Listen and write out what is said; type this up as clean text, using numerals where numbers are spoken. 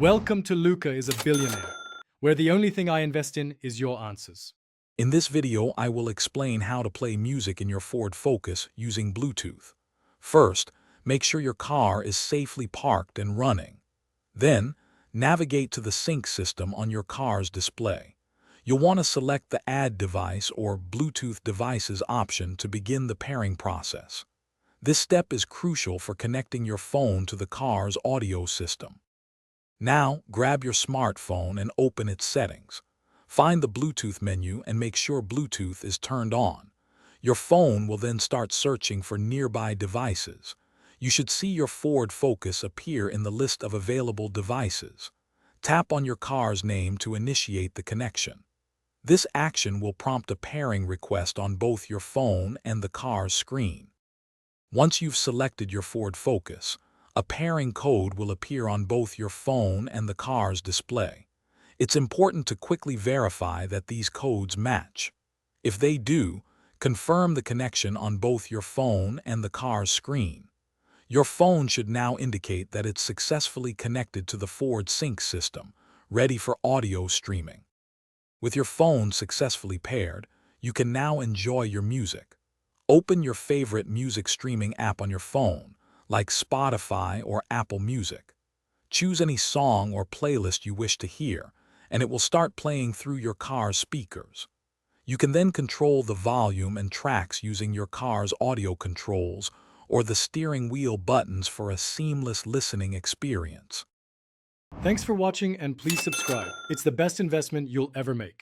Welcome to Luca is a Billionaire, where the only thing I invest in is your answers. In this video, I will explain how to play music in your Ford Focus using Bluetooth. First, make sure your car is safely parked and running. Then, navigate to the sync system on your car's display. You'll want to select the Add Device or Bluetooth Devices option to begin the pairing process. This step is crucial for connecting your phone to the car's audio system. Now, grab your smartphone and open its settings. Find the Bluetooth menu and make sure Bluetooth is turned on. Your phone will then start searching for nearby devices. You should see your Ford Focus appear in the list of available devices. Tap on your car's name to initiate the connection. This action will prompt a pairing request on both your phone and the car's screen. Once you've selected your Ford Focus, a pairing code will appear on both your phone and the car's display. It's important to quickly verify that these codes match. If they do, confirm the connection on both your phone and the car's screen. Your phone should now indicate that it's successfully connected to the Ford Sync system, ready for audio streaming. With your phone successfully paired, you can now enjoy your music. Open your favorite music streaming app on your phone, like Spotify or Apple Music. Choose any song or playlist you wish to hear, and it will start playing through your car's speakers. You can then control the volume and tracks using your car's audio controls or the steering wheel buttons for a seamless listening experience. Thanks for watching and please subscribe. It's the best investment you'll ever make.